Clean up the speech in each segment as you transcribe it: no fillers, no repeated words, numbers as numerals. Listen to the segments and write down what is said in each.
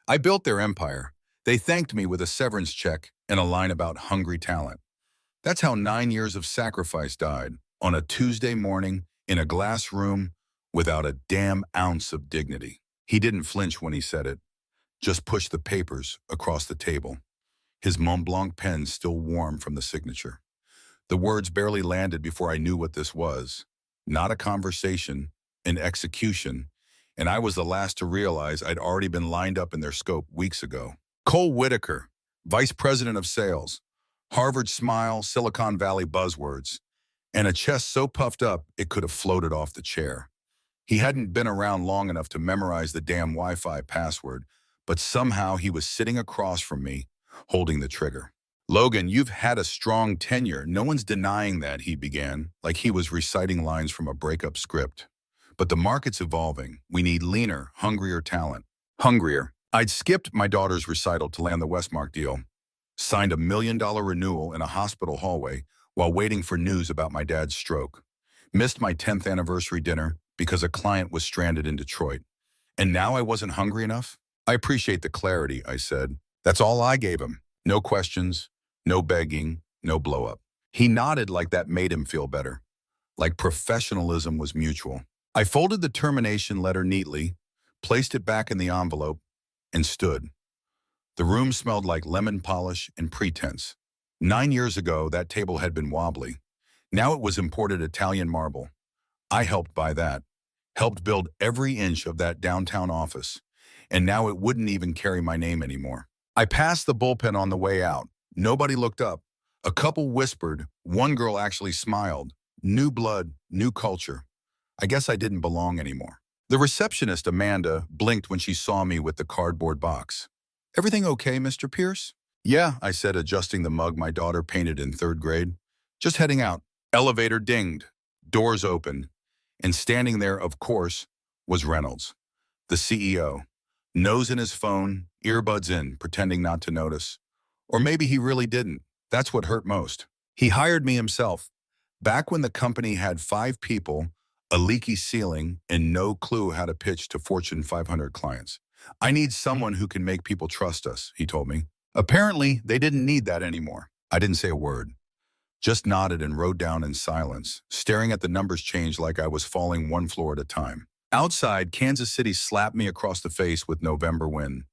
I built their empire. They thanked me with a severance check and a line about hungry talent. That's how 9 years of sacrifice died, on a Tuesday morning, in a glass room, without a damn ounce of dignity. He didn't flinch when he said it, just pushed the papers across the table, his Mont Blanc pen still warm from the signature. The words barely landed before I knew what this was. Not a conversation, an execution, and I was the last to realize I'd already been lined up in their scope weeks ago. Cole Whitaker, Vice President of Sales, Harvard smile, Silicon Valley buzzwords, and a chest so puffed up it could have floated off the chair. He hadn't been around long enough to memorize the damn Wi-Fi password, but somehow he was sitting across from me, holding the trigger. "Logan, you've had a strong tenure. No one's denying that," he began, like he was reciting lines from a breakup script. "But the market's evolving. We need leaner, hungrier talent." Hungrier. I'd skipped my daughter's recital to land the Westmark deal, signed $1 million renewal in a hospital hallway while waiting for news about my dad's stroke, missed my 10th anniversary dinner because a client was stranded in Detroit. And now I wasn't hungry enough? "I appreciate the clarity," I said. That's all I gave him. No questions, no begging, no blow-up. He nodded like that made him feel better, like professionalism was mutual. I folded the termination letter neatly, placed it back in the envelope, and stood. The room smelled like lemon polish and pretense. 9 years ago, that table had been wobbly. Now it was imported Italian marble. I helped buy that, helped build every inch of that downtown office, and now it wouldn't even carry my name anymore. I passed the bullpen on the way out. Nobody looked up. A couple whispered. One girl actually smiled. New blood, new culture. I guess I didn't belong anymore. The receptionist, Amanda, blinked when she saw me with the cardboard box. "Everything okay, Mr. Pierce?" "Yeah," I said, adjusting the mug my daughter painted in 3rd grade. "Just heading out." Elevator dinged. Doors opened. And standing there, of course, was Reynolds, the CEO. Nose in his phone, earbuds in, pretending not to notice. Or maybe he really didn't. That's what hurt most. He hired me himself. Back when the company had 5 people, a leaky ceiling, and no clue how to pitch to Fortune 500 clients. "I need someone who can make people trust us," he told me. Apparently, they didn't need that anymore. I didn't say a word. Just nodded and wrote down in silence, staring at the numbers change like I was falling one floor at a time. Outside, Kansas City slapped me across the face with November wind.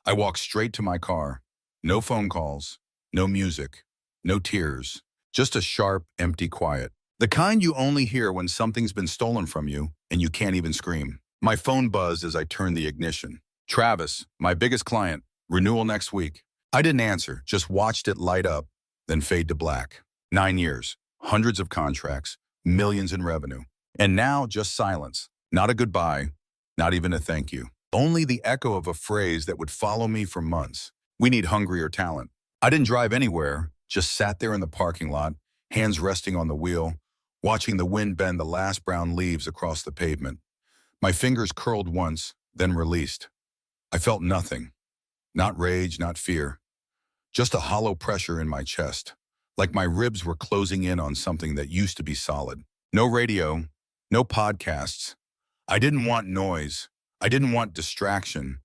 I walked straight to my car. No phone calls, no music, no tears, just a sharp, empty quiet. The kind you only hear when something's been stolen from you and you can't even scream. My phone buzzed as I turned the ignition. "Travis, my biggest client, renewal next week." I didn't answer, just watched it light up, then fade to black. 9 years, hundreds of contracts, millions in revenue. And now just silence. Not a goodbye, not even a thank you. Only the echo of a phrase that would follow me for months. "We need hungrier talent." I didn't drive anywhere, just sat there in the parking lot, hands resting on the wheel, watching the wind bend the last brown leaves across the pavement. My fingers curled once, then released. I felt nothing. Not rage, not fear. Just a hollow pressure in my chest, like my ribs were closing in on something that used to be solid. No radio, no podcasts. I didn't want noise. I didn't want distraction.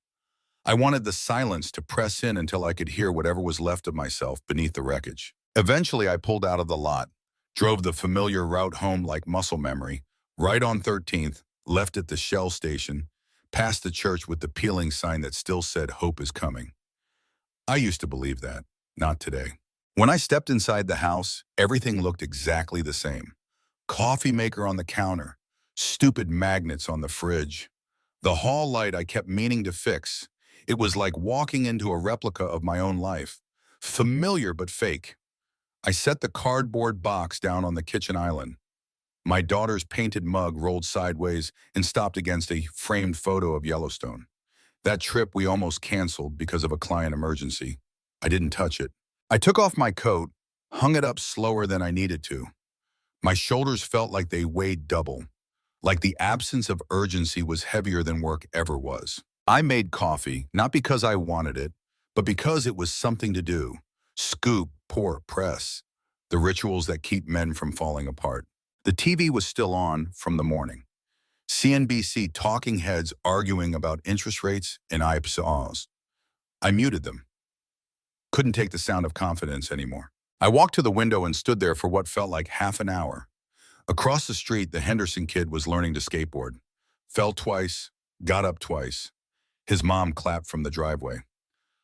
I wanted the silence to press in until I could hear whatever was left of myself beneath the wreckage. Eventually, I pulled out of the lot, drove the familiar route home like muscle memory, right on 13th, left at the Shell station, past the church with the peeling sign that still said "Hope is coming." I used to believe that, not today. When I stepped inside the house, everything looked exactly the same. Coffee maker on the counter, stupid magnets on the fridge. The hall light I kept meaning to fix. It was like walking into a replica of my own life. Familiar but fake. I set the cardboard box down on the kitchen island. My daughter's painted mug rolled sideways and stopped against a framed photo of Yellowstone. That trip we almost canceled because of a client emergency. I didn't touch it. I took off my coat, hung it up slower than I needed to. My shoulders felt like they weighed double, like the absence of urgency was heavier than work ever was. I made coffee, not because I wanted it, but because it was something to do. Scoop, pour, press. The rituals that keep men from falling apart. The TV was still on from the morning. CNBC talking heads arguing about interest rates and IPSAs. I muted them. Couldn't take the sound of confidence anymore. I walked to the window and stood there for what felt like half an hour. Across the street, the Henderson kid was learning to skateboard. Fell twice, got up twice. His mom clapped from the driveway.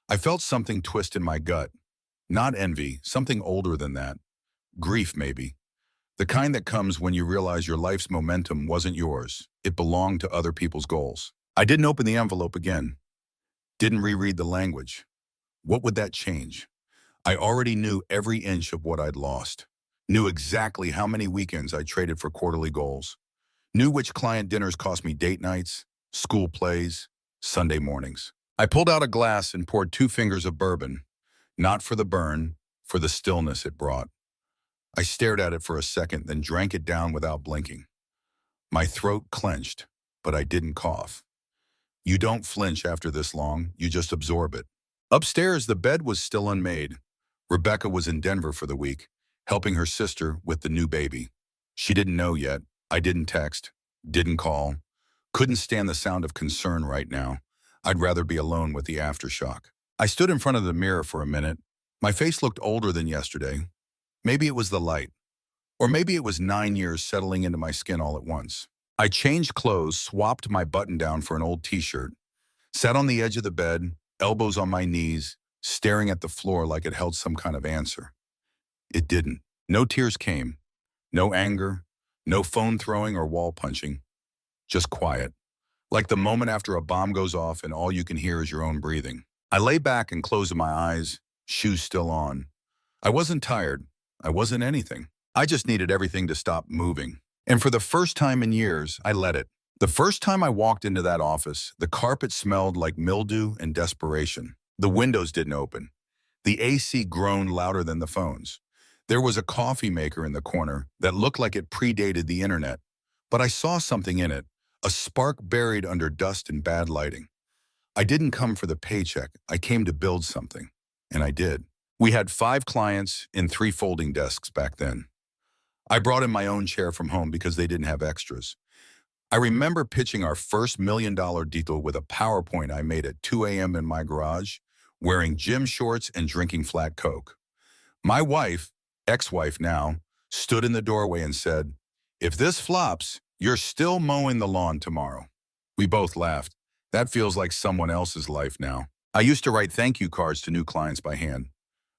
I felt something twist in my gut. Not envy, something older than that. Grief, maybe. The kind that comes when you realize your life's momentum wasn't yours. It belonged to other people's goals. I didn't open the envelope again. Didn't reread the language. What would that change? I already knew every inch of what I'd lost. Knew exactly how many weekends I traded for quarterly goals. Knew which client dinners cost me date nights, school plays, Sunday mornings. I pulled out a glass and poured 2 fingers of bourbon, not for the burn, for the stillness it brought. I stared at it for a second, then drank it down without blinking. My throat clenched, but I didn't cough. You don't flinch after this long, you just absorb it. Upstairs, the bed was still unmade. Rebecca was in Denver for the week, helping her sister with the new baby. She didn't know yet. I didn't text, didn't call. Couldn't stand the sound of concern right now. I'd rather be alone with the aftershock. I stood in front of the mirror for a minute. My face looked older than yesterday. Maybe it was the light. Or maybe it was 9 years settling into my skin all at once. I changed clothes, swapped my button down for an old t-shirt, sat on the edge of the bed, elbows on my knees, staring at the floor like it held some kind of answer. It didn't. No tears came. No anger. No phone throwing or wall punching. Just quiet. Like the moment after a bomb goes off and all you can hear is your own breathing. I lay back and closed my eyes, shoes still on. I wasn't tired. I wasn't anything. I just needed everything to stop moving. And for the first time in years, I let it. The first time I walked into that office, the carpet smelled like mildew and desperation. The windows didn't open. The AC groaned louder than the phones. There was a coffee maker in the corner that looked like it predated the internet. But I saw something in it, a spark buried under dust and bad lighting. I didn't come for the paycheck. I came to build something. And I did. We had 5 clients and 3 folding desks back then. I brought in my own chair from home because they didn't have extras. I remember pitching our first $1 million deal with a PowerPoint I made at 2 a.m. in my garage, wearing gym shorts and drinking flat Coke. My wife, ex-wife now, stood in the doorway and said, "If this flops, you're still mowing the lawn tomorrow." We both laughed. That feels like someone else's life now. I used to write thank you cards to new clients by hand.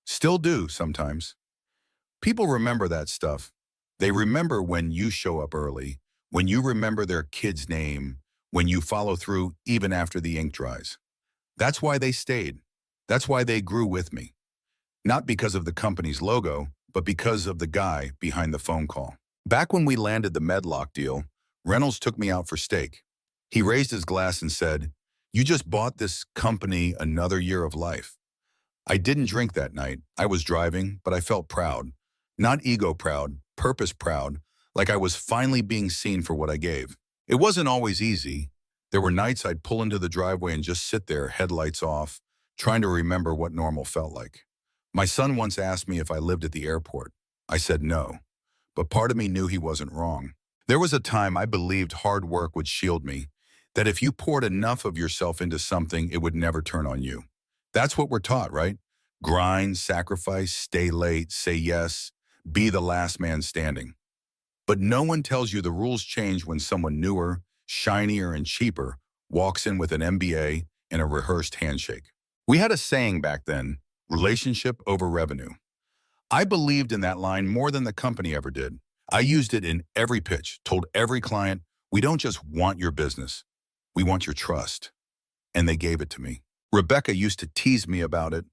Still do sometimes. People remember that stuff. They remember when you show up early, when you remember their kid's name, when you follow through even after the ink dries. That's why they stayed. That's why they grew with me. Not because of the company's logo, but because of the guy behind the phone call. Back when we landed the Medlock deal, Reynolds took me out for steak. He raised his glass and said, "You just bought this company another year of life." I didn't drink that night. I was driving, but I felt proud. Not ego proud, purpose proud, like I was finally being seen for what I gave. It wasn't always easy. There were nights I'd pull into the driveway and just sit there, headlights off, trying to remember what normal felt like. My son once asked me if I lived at the airport. I said no, but part of me knew he wasn't wrong. There was a time I believed hard work would shield me, that if you poured enough of yourself into something, it would never turn on you. That's what we're taught, right? Grind, sacrifice, stay late, say yes, be the last man standing. But no one tells you the rules change when someone newer, shinier, and cheaper walks in with an MBA and a rehearsed handshake. We had a saying back then, relationship over revenue. I believed in that line more than the company ever did. I used it in every pitch, told every client, we don't just want your business, we want your trust. And they gave it to me. Rebecca used to tease me about it.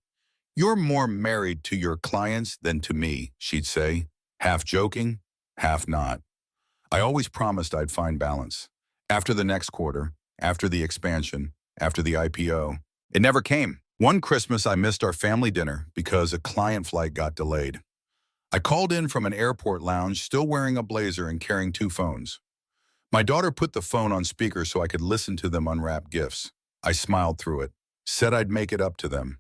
"You're more married to your clients than to me," she'd say, half joking, half not. I always promised I'd find balance. After the next quarter, after the expansion, after the IPO. It never came. One Christmas, I missed our family dinner because a client flight got delayed. I called in from an airport lounge, still wearing a blazer and carrying 2 phones. My daughter put the phone on speaker so I could listen to them unwrap gifts. I smiled through it, said I'd make it up to them.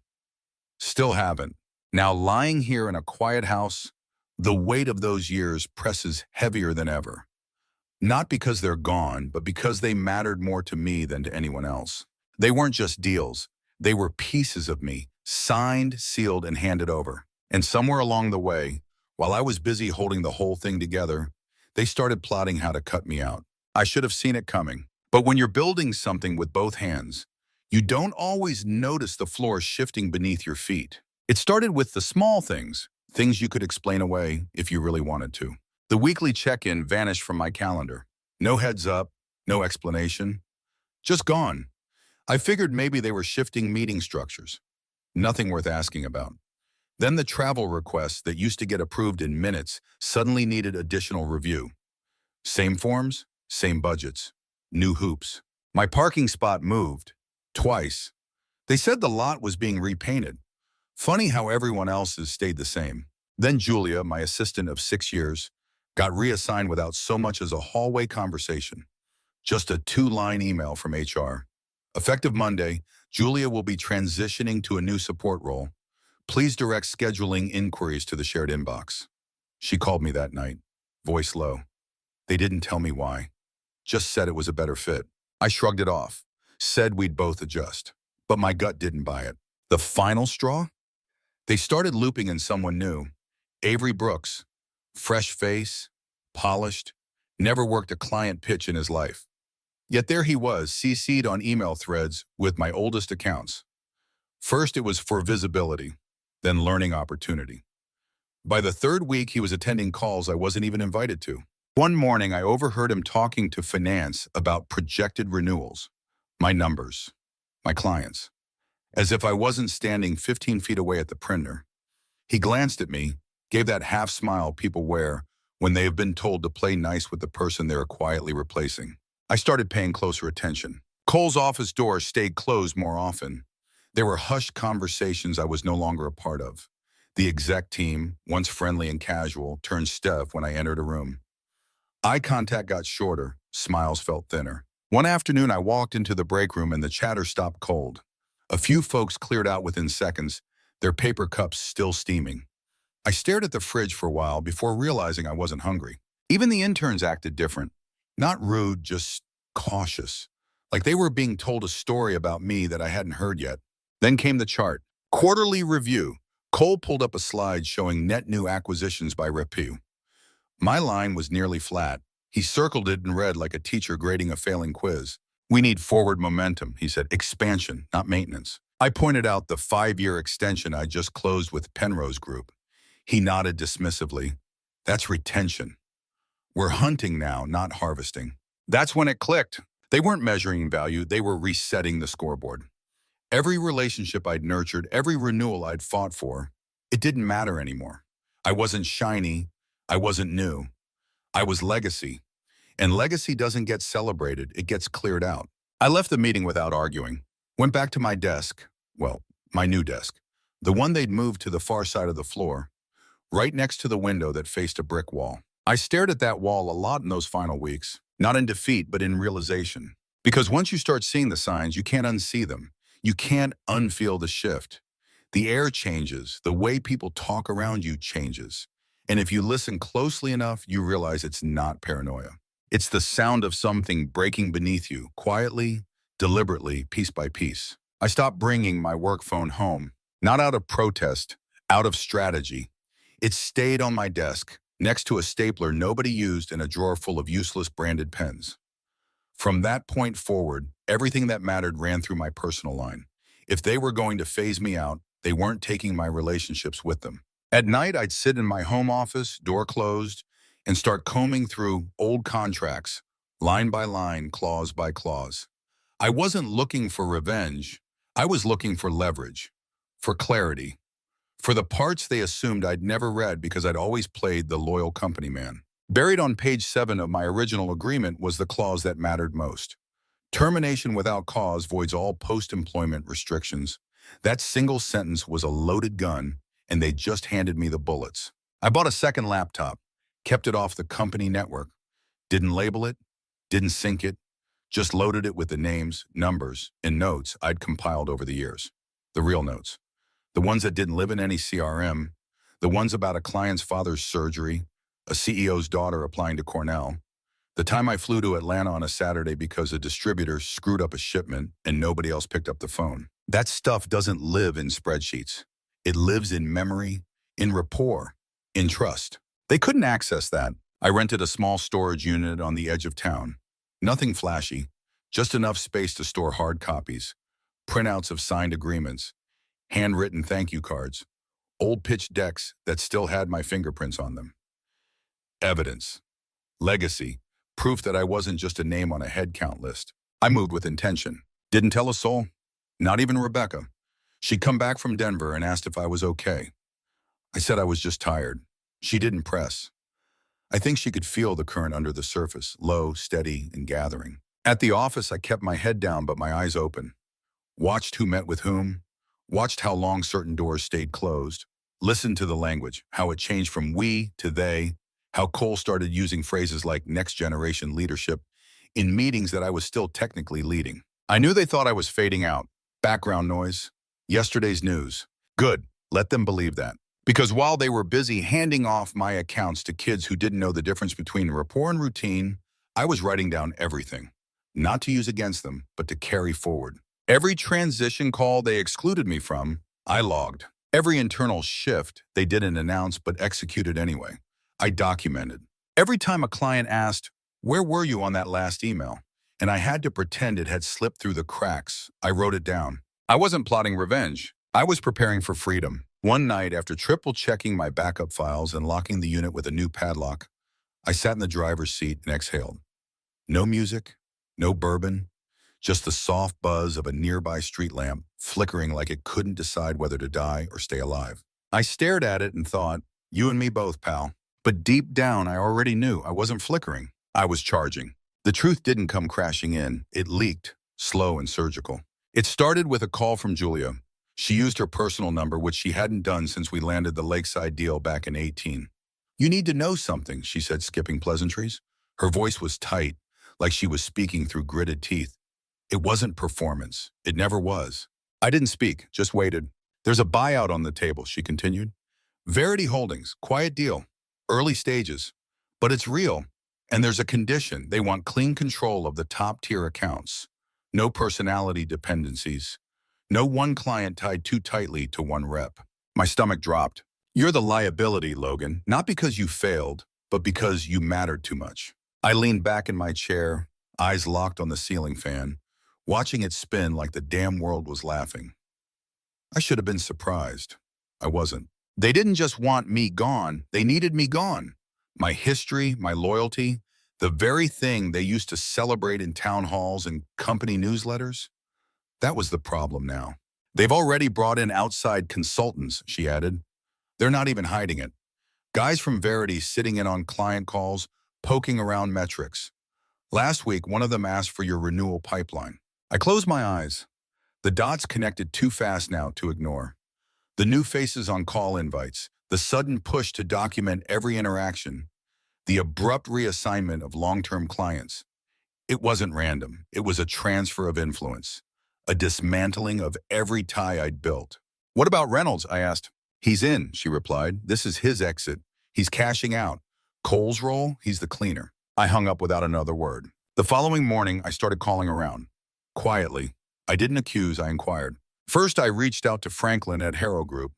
Still haven't. Now lying here in a quiet house, the weight of those years presses heavier than ever. Not because they're gone, but because they mattered more to me than to anyone else. They weren't just deals. They were pieces of me, signed, sealed, and handed over. And somewhere along the way, while I was busy holding the whole thing together, they started plotting how to cut me out. I should have seen it coming. But when you're building something with both hands, you don't always notice the floor shifting beneath your feet. It started with the small things, things you could explain away if you really wanted to. The weekly check-in vanished from my calendar. No heads up, no explanation, just gone. I figured maybe they were shifting meeting structures. Nothing worth asking about. Then the travel requests that used to get approved in minutes suddenly needed additional review. Same forms, same budgets, new hoops. My parking spot moved, twice. They said the lot was being repainted. Funny how everyone else's stayed the same. Then Julia, my assistant of 6 years, got reassigned without so much as a hallway conversation. Just a 2-line email from HR. Effective Monday, Julia will be transitioning to a new support role. Please direct scheduling inquiries to the shared inbox. She called me that night, voice low. They didn't tell me why, just said it was a better fit. I shrugged it off, said we'd both adjust, but my gut didn't buy it. The final straw? They started looping in someone new. Avery Brooks, fresh face, polished, never worked a client pitch in his life. Yet there he was, CC'd on email threads with my oldest accounts. First it was for visibility, then learning opportunity. By the third week, he was attending calls I wasn't even invited to. One morning, I overheard him talking to finance about projected renewals, my numbers, my clients, as if I wasn't standing 15 feet away at the printer. He glanced at me, gave that half smile people wear when they have been told to play nice with the person they are quietly replacing. I started paying closer attention. Cole's office door stayed closed more often. There were hushed conversations I was no longer a part of. The exec team, once friendly and casual, turned stiff when I entered a room. Eye contact got shorter, smiles felt thinner. One afternoon, I walked into the break room and the chatter stopped cold. A few folks cleared out within seconds, their paper cups still steaming. I stared at the fridge for a while before realizing I wasn't hungry. Even the interns acted different. Not rude, just cautious. Like they were being told a story about me that I hadn't heard yet. Then came the chart. Quarterly review. Cole pulled up a slide showing net new acquisitions by repu. My line was nearly flat. He circled it in red like a teacher grading a failing quiz. We need forward momentum, he said. Expansion, not maintenance. I pointed out the 5-year extension I just closed with Penrose Group. He nodded dismissively. That's retention. We're hunting now, not harvesting. That's when it clicked. They weren't measuring value, they were resetting the scoreboard. Every relationship I'd nurtured, every renewal I'd fought for, it didn't matter anymore. I wasn't shiny, I wasn't new. I was legacy. And legacy doesn't get celebrated, it gets cleared out. I left the meeting without arguing. Went back to my desk, well, my new desk, the one they'd moved to the far side of the floor, right next to the window that faced a brick wall. I stared at that wall a lot in those final weeks, not in defeat, but in realization. Because once you start seeing the signs, you can't unsee them. You can't unfeel the shift. The air changes, the way people talk around you changes. And if you listen closely enough, you realize it's not paranoia. It's the sound of something breaking beneath you, quietly, deliberately, piece by piece. I stopped bringing my work phone home, not out of protest, out of strategy. It stayed on my desk, next to a stapler nobody used and a drawer full of useless branded pens. From that point forward, everything that mattered ran through my personal line. If they were going to phase me out, they weren't taking my relationships with them. At night, I'd sit in my home office, door closed, and start combing through old contracts, line by line, clause by clause. I wasn't looking for revenge. I was looking for leverage, for clarity, for the parts they assumed I'd never read because I'd always played the loyal company man. Buried on page 7 of my original agreement was the clause that mattered most. Termination without cause voids all post-employment restrictions. That single sentence was a loaded gun, and they just handed me the bullets. I bought a second laptop, kept it off the company network, didn't label it, didn't sync it, just loaded it with the names, numbers, and notes I'd compiled over the years. The real notes. The ones that didn't live in any CRM, the ones about a client's father's surgery, a CEO's daughter applying to Cornell, the time I flew to Atlanta on a Saturday because a distributor screwed up a shipment and nobody else picked up the phone. That stuff doesn't live in spreadsheets. It lives in memory, in rapport, in trust. They couldn't access that. I rented a small storage unit on the edge of town. Nothing flashy, just enough space to store hard copies, printouts of signed agreements, handwritten thank you cards, old pitch decks that still had my fingerprints on them. Evidence, legacy, proof that I wasn't just a name on a headcount list. I moved with intention. Didn't tell a soul, not even Rebecca. She'd come back from Denver and asked if I was okay. I said I was just tired. She didn't press. I think she could feel the current under the surface, low, steady, and gathering. At the office, I kept my head down but my eyes open. Watched who met with whom, watched how long certain doors stayed closed, listened to the language, how it changed from we to they, how Cole started using phrases like next generation leadership in meetings that I was still technically leading. I knew they thought I was fading out. Background noise. Yesterday's news. Good. Let them believe that. Because while they were busy handing off my accounts to kids who didn't know the difference between rapport and routine, I was writing down everything. Not to use against them, but to carry forward. Every transition call they excluded me from, I logged. Every internal shift they didn't announce but executed anyway, I documented. Every time a client asked, "Where were you on that last email?" and I had to pretend it had slipped through the cracks, I wrote it down. I wasn't plotting revenge. I was preparing for freedom. One night, after triple-checking my backup files and locking the unit with a new padlock, I sat in the driver's seat and exhaled. No music, no bourbon, just the soft buzz of a nearby street lamp flickering like it couldn't decide whether to die or stay alive. I stared at it and thought, you and me both, pal. But deep down, I already knew I wasn't flickering. I was charging. The truth didn't come crashing in. It leaked, slow and surgical. It started with a call from Julia. She used her personal number, which she hadn't done since we landed the Lakeside deal back in 18. You need to know something, she said, skipping pleasantries. Her voice was tight, like she was speaking through gritted teeth. It wasn't performance. It never was. I didn't speak, just waited. There's a buyout on the table, she continued. Verity Holdings, quiet deal, early stages. But it's real, and there's a condition. They want clean control of the top-tier accounts. No personality dependencies. No one client tied too tightly to one rep. My stomach dropped. You're the liability, Logan, not because you failed, but because you mattered too much. I leaned back in my chair, eyes locked on the ceiling fan, watching it spin like the damn world was laughing. I should have been surprised. I wasn't. They didn't just want me gone, they needed me gone. My history, my loyalty, the very thing they used to celebrate in town halls and company newsletters. That was the problem now. They've already brought in outside consultants, she added. They're not even hiding it. Guys from Verity sitting in on client calls, poking around metrics. Last week, one of them asked for your renewal pipeline. I closed my eyes. The dots connected too fast now to ignore. The new faces on call invites, the sudden push to document every interaction, the abrupt reassignment of long-term clients. It wasn't random. It was a transfer of influence. A dismantling of every tie I'd built. What about Reynolds? I asked. He's in, she replied. This is his exit. He's cashing out. Cole's role, he's the cleaner. I hung up without another word. The following morning, I started calling around. Quietly. I didn't accuse, I inquired. First, I reached out to Franklin at Harrow Group.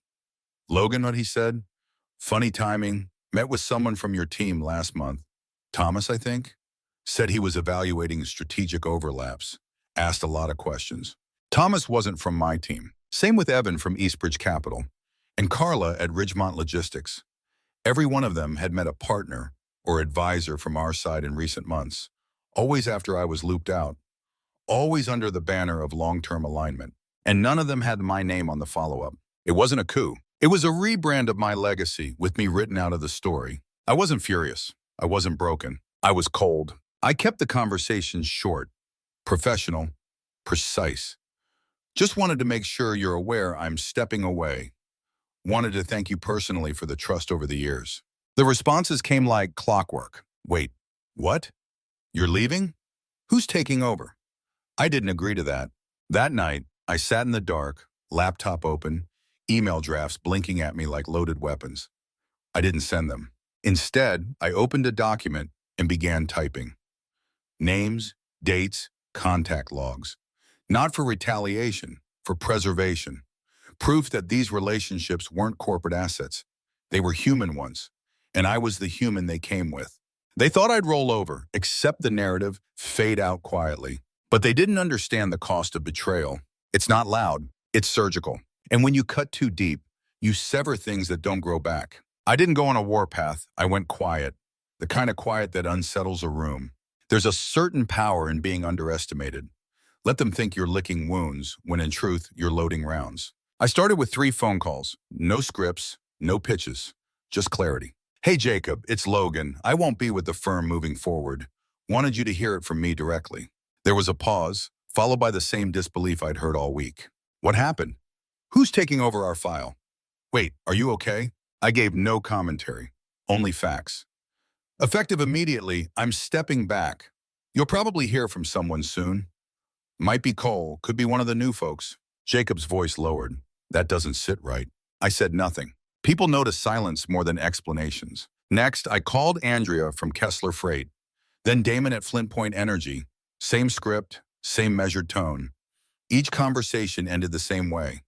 Logan, what he said? Funny timing. Met with someone from your team last month. Thomas, I think? Said he was evaluating strategic overlaps. Asked a lot of questions. Thomas wasn't from my team. Same with Evan from Eastbridge Capital. And Carla at Ridgemont Logistics. Every one of them had met a partner or advisor from our side in recent months. Always after I was looped out. Always under the banner of long-term alignment. And none of them had my name on the follow-up. It wasn't a coup. It was a rebrand of my legacy with me written out of the story. I wasn't furious. I wasn't broken. I was cold. I kept the conversations short, professional, precise. Just wanted to make sure you're aware I'm stepping away. Wanted to thank you personally for the trust over the years. The responses came like clockwork. Wait, what? You're leaving? Who's taking over? I didn't agree to that. That night, I sat in the dark, laptop open, email drafts blinking at me like loaded weapons. I didn't send them. Instead, I opened a document and began typing. Names, dates, contact logs. Not for retaliation, for preservation. Proof that these relationships weren't corporate assets. They were human ones, and I was the human they came with. They thought I'd roll over, accept the narrative, fade out quietly. But they didn't understand the cost of betrayal. It's not loud, it's surgical. And when you cut too deep, you sever things that don't grow back. I didn't go on a warpath, I went quiet. The kind of quiet that unsettles a room. There's a certain power in being underestimated. Let them think you're licking wounds, when in truth, you're loading rounds. I started with 3 phone calls. No scripts, no pitches, just clarity. Hey Jacob, it's Logan. I won't be with the firm moving forward. Wanted you to hear it from me directly. There was a pause, followed by the same disbelief I'd heard all week. What happened? Who's taking over our file? Wait, are you okay? I gave no commentary, only facts. Effective immediately, I'm stepping back. You'll probably hear from someone soon. Might be Cole, could be one of the new folks. Jacob's voice lowered. That doesn't sit right. I said nothing. People notice silence more than explanations. Next, I called Andrea from Kessler Freight, then Damon at Flint Point Energy. Same script, same measured tone. Each conversation ended the same way.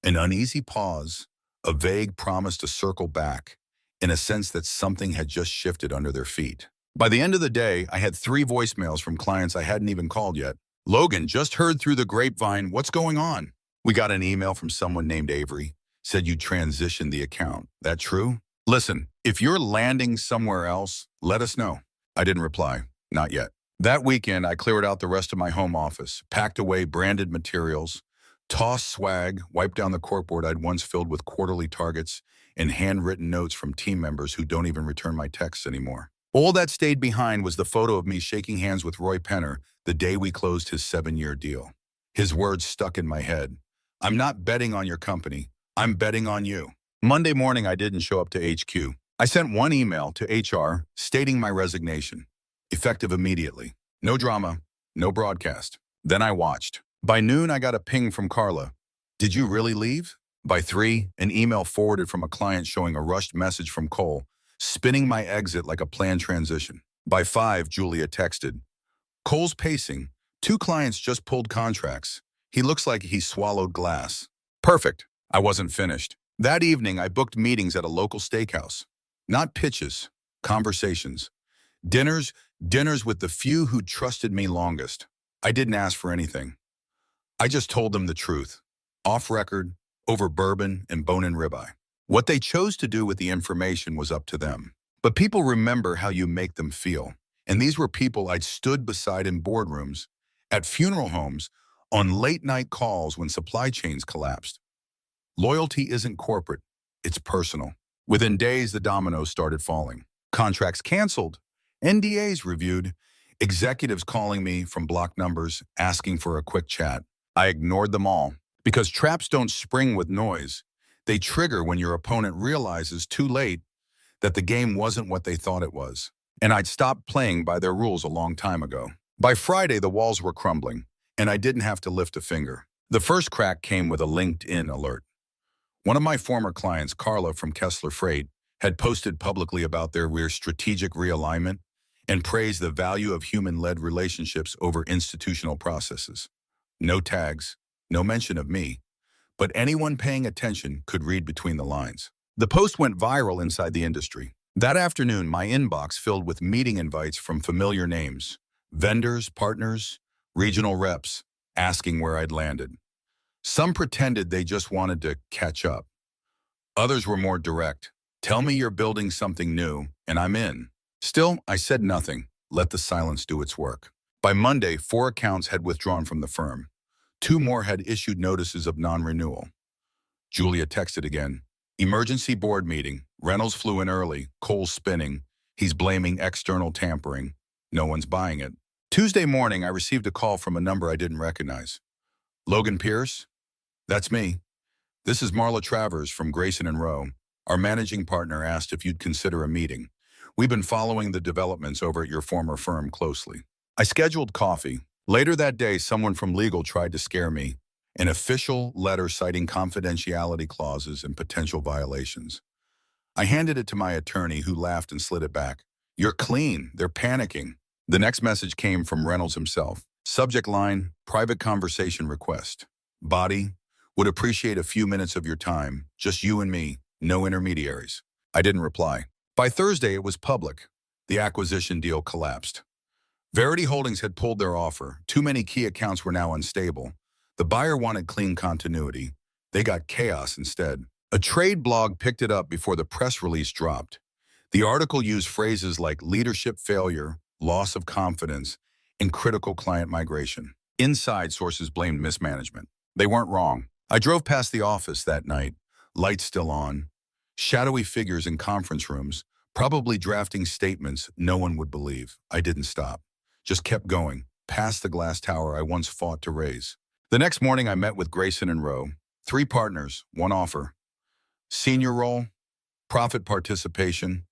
An uneasy pause, a vague promise to circle back, in a sense that something had just shifted under their feet. By the end of the day, I had 3 voicemails from clients I hadn't even called yet. Logan, just heard through the grapevine, what's going on? We got an email from someone named Avery. Said you transitioned the account. That true? Listen, if you're landing somewhere else, let us know. I didn't reply. Not yet. That weekend, I cleared out the rest of my home office, packed away branded materials, tossed swag, wiped down the corkboard I'd once filled with quarterly targets and handwritten notes from team members who don't even return my texts anymore. All that stayed behind was the photo of me shaking hands with Roy Penner the day we closed his 7-year deal. His words stuck in my head. I'm not betting on your company. I'm betting on you. Monday morning, I didn't show up to HQ. I sent one email to HR stating my resignation. Effective immediately. No drama, no broadcast. Then I watched. By noon, I got a ping from Carla. Did you really leave? By 3, an email forwarded from a client showing a rushed message from Cole, spinning my exit like a planned transition. By 5, Julia texted. Cole's pacing. 2 clients just pulled contracts. He looks like he swallowed glass. Perfect. I wasn't finished. That evening, I booked meetings at a local steakhouse. Not pitches, conversations. Dinners with the few who trusted me longest. I didn't ask for anything. I just told them the truth. Off record, over bourbon and bone-in ribeye. What they chose to do with the information was up to them. But people remember how you make them feel. And these were people I'd stood beside in boardrooms, at funeral homes, on late-night calls when supply chains collapsed. Loyalty isn't corporate, it's personal. Within days, the dominoes started falling. Contracts canceled, NDAs reviewed, executives calling me from block numbers, asking for a quick chat. I ignored them all, because traps don't spring with noise. They trigger when your opponent realizes too late that the game wasn't what they thought it was. And I'd stopped playing by their rules a long time ago. By Friday, the walls were crumbling, and I didn't have to lift a finger. The first crack came with a LinkedIn alert. One of my former clients, Carla from Kessler Freight, had posted publicly about their strategic realignment and praised the value of human-led relationships over institutional processes. No tags, no mention of me, but anyone paying attention could read between the lines. The post went viral inside the industry. That afternoon, my inbox filled with meeting invites from familiar names, vendors, partners, regional reps, asking where I'd landed. Some pretended they just wanted to catch up. Others were more direct. Tell me you're building something new, and I'm in. Still, I said nothing. Let the silence do its work. By Monday, 4 accounts had withdrawn from the firm. 2 more had issued notices of non-renewal. Julia texted again. Emergency board meeting. Reynolds flew in early. Cole's spinning. He's blaming external tampering. No one's buying it. Tuesday morning, I received a call from a number I didn't recognize. Logan Pierce? That's me. This is Marla Travers from Grayson & Rowe. Our managing partner asked if you'd consider a meeting. We've been following the developments over at your former firm closely. I scheduled coffee. Later that day, someone from legal tried to scare me. An official letter citing confidentiality clauses and potential violations. I handed it to my attorney, who laughed and slid it back. You're clean. They're panicking. The next message came from Reynolds himself. Subject line, private conversation request. Body, would appreciate a few minutes of your time, just you and me, no intermediaries. I didn't reply. By Thursday, it was public. The acquisition deal collapsed. Verity Holdings had pulled their offer. Too many key accounts were now unstable. The buyer wanted clean continuity. They got chaos instead. A trade blog picked it up before the press release dropped. The article used phrases like leadership failure, loss of confidence, and critical client migration. Inside sources blamed mismanagement. They weren't wrong. I drove past the office that night, lights still on, shadowy figures in conference rooms, probably drafting statements no one would believe. I didn't stop, just kept going, past the glass tower I once fought to raise. The next morning I met with Grayson and Rowe, 3 partners, 1 offer. Senior role, profit participation,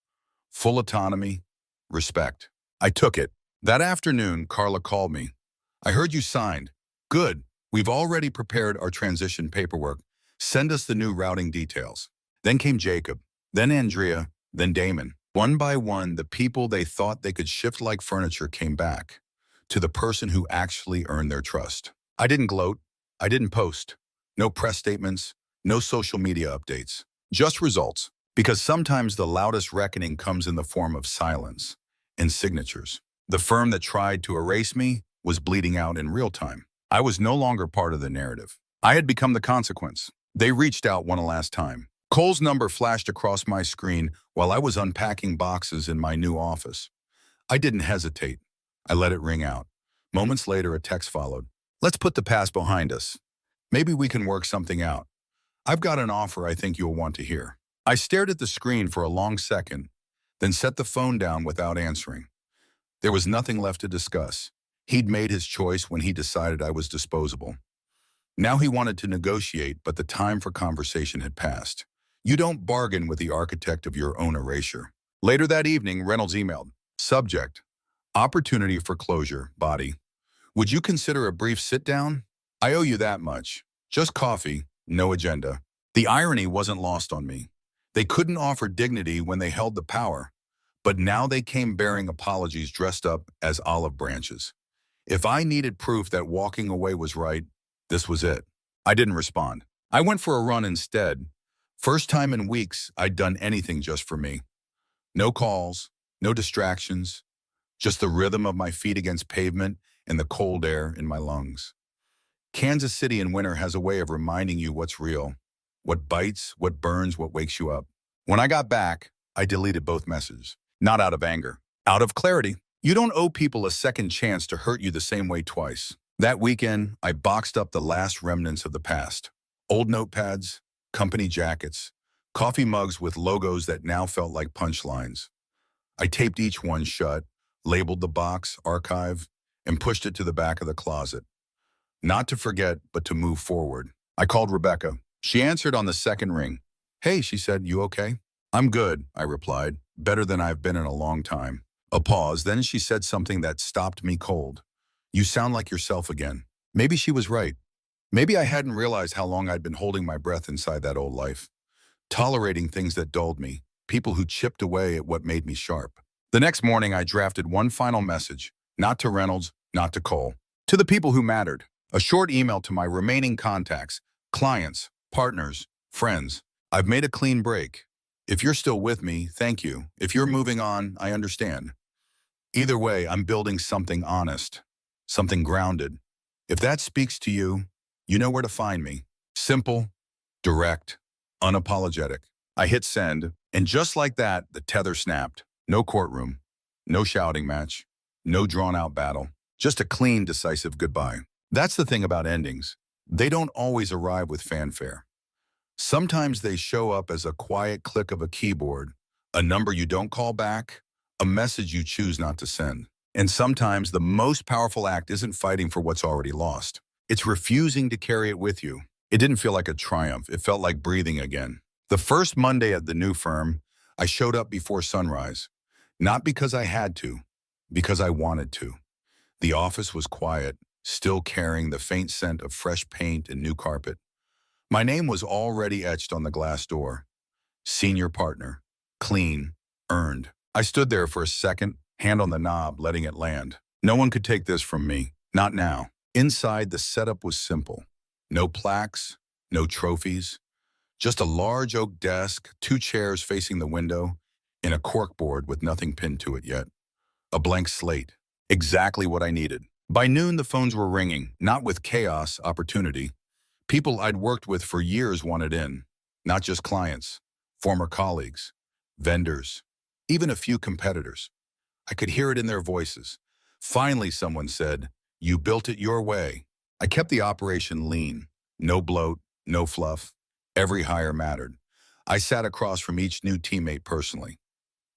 full autonomy, respect. I took it. That afternoon, Carla called me. I heard you signed. Good. We've already prepared our transition paperwork. Send us the new routing details. Then came Jacob, then Andrea, then Damon. One by one, the people they thought they could shift like furniture came back to the person who actually earned their trust. I didn't gloat. I didn't post. No press statements, no social media updates. Just results. Because sometimes the loudest reckoning comes in the form of silence and signatures. The firm that tried to erase me was bleeding out in real time. I was no longer part of the narrative. I had become the consequence. They reached out one last time. Cole's number flashed across my screen while I was unpacking boxes in my new office. I didn't hesitate. I let it ring out. Moments later, a text followed. Let's put the past behind us. Maybe we can work something out. I've got an offer I think you'll want to hear. I stared at the screen for a long second, then set the phone down without answering. There was nothing left to discuss. He'd made his choice when he decided I was disposable. Now he wanted to negotiate, but the time for conversation had passed. You don't bargain with the architect of your own erasure. Later that evening, Reynolds emailed. Subject: opportunity for closure, body. Would you consider a brief sit-down? I owe you that much. Just coffee, no agenda. The irony wasn't lost on me. They couldn't offer dignity when they held the power, but now they came bearing apologies dressed up as olive branches. If I needed proof that walking away was right, this was it. I didn't respond. I went for a run instead. First time in weeks I'd done anything just for me. No calls, no distractions, just the rhythm of my feet against pavement and the cold air in my lungs. Kansas City in winter has a way of reminding you what's real, what bites, what burns, what wakes you up. When I got back, I deleted both messages. Not out of anger, out of clarity. You don't owe people a second chance to hurt you the same way twice. That weekend, I boxed up the last remnants of the past. Old notepads, company jackets, coffee mugs with logos that now felt like punchlines. I taped each one shut, labeled the box, archive, and pushed it to the back of the closet. Not to forget, but to move forward. I called Rebecca. She answered on the second ring. Hey, she said, you okay? I'm good, I replied. Better than I've been in a long time. A pause, then she said something that stopped me cold. You sound like yourself again. Maybe she was right. Maybe I hadn't realized how long I'd been holding my breath inside that old life, tolerating things that dulled me, people who chipped away at what made me sharp. The next morning, I drafted one final message, not to Reynolds, not to Cole, to the people who mattered. A short email to my remaining contacts, clients, partners, friends. I've made a clean break. If you're still with me, thank you. If you're moving on, I understand. Either way, I'm building something honest, something grounded. If that speaks to you, you know where to find me. Simple, direct, unapologetic. I hit send, and just like that, the tether snapped. No courtroom, no shouting match, no drawn-out battle, just a clean, decisive goodbye. That's the thing about endings. They don't always arrive with fanfare. Sometimes they show up as a quiet click of a keyboard, a number you don't call back, a message you choose not to send. And sometimes the most powerful act isn't fighting for what's already lost. It's refusing to carry it with you. It didn't feel like a triumph. It felt like breathing again. The first Monday at the new firm, I showed up before sunrise. Not because I had to, because I wanted to. The office was quiet, still carrying the faint scent of fresh paint and new carpet. My name was already etched on the glass door. Senior partner. Clean. Earned. I stood there for a second, hand on the knob, letting it land. No one could take this from me. Not now. Inside, the setup was simple. No plaques, no trophies, just a large oak desk, two chairs facing the window, and a corkboard with nothing pinned to it yet. A blank slate. Exactly what I needed. By noon, the phones were ringing, not with chaos, opportunity. People I'd worked with for years wanted in. Not just clients, former colleagues, vendors, even a few competitors. I could hear it in their voices. Finally, someone said, "You built it your way." I kept the operation lean. No bloat, no fluff. Every hire mattered. I sat across from each new teammate personally.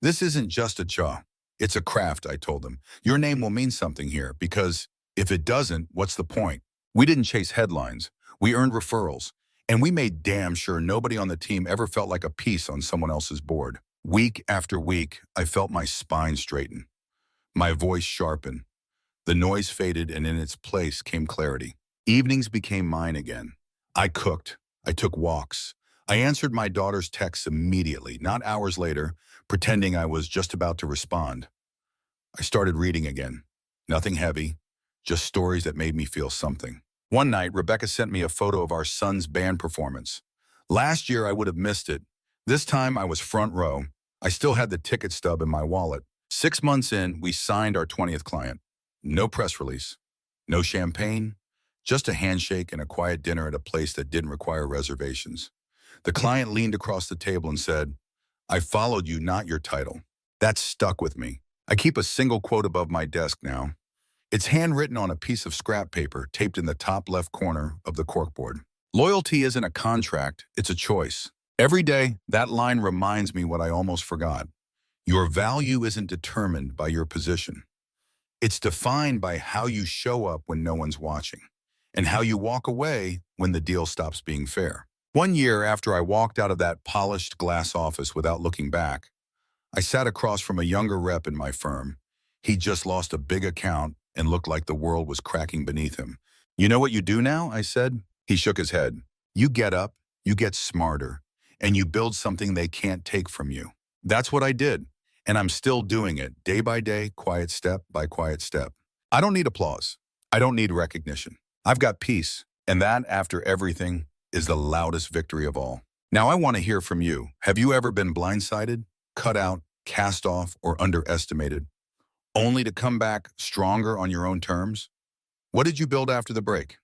This isn't just a job. It's a craft, I told them. Your name will mean something here because if it doesn't, what's the point? We didn't chase headlines. We earned referrals. And we made damn sure nobody on the team ever felt like a piece on someone else's board. Week after week, I felt my spine straighten, my voice sharpen. The noise faded and in its place came clarity. Evenings became mine again. I cooked. I took walks. I answered my daughter's texts immediately, not hours later, pretending I was just about to respond. I started reading again. Nothing heavy, just stories that made me feel something. One night, Rebecca sent me a photo of our son's band performance. Last year, I would have missed it. This time, I was front row. I still had the ticket stub in my wallet. 6 months in, we signed our 20th client. No press release, no champagne, just a handshake and a quiet dinner at a place that didn't require reservations. The client leaned across the table and said, "I followed you, not your title." That stuck with me. I keep a single quote above my desk now. It's handwritten on a piece of scrap paper taped in the top left corner of the corkboard. Loyalty isn't a contract, it's a choice. Every day, that line reminds me what I almost forgot. Your value isn't determined by your position. It's defined by how you show up when no one's watching, and how you walk away when the deal stops being fair. One year after I walked out of that polished glass office without looking back, I sat across from a younger rep in my firm. He'd just lost a big account and looked like the world was cracking beneath him. "You know what you do now?" I said. He shook his head. "You get up, you get smarter, and you build something they can't take from you." That's what I did, and I'm still doing it, day by day, quiet step by quiet step. I don't need applause. I don't need recognition. I've got peace, and that, after everything, is the loudest victory of all. Now I want to hear from you. Have you ever been blindsided, cut out, cast off, or underestimated, only to come back stronger on your own terms? What did you build after the break?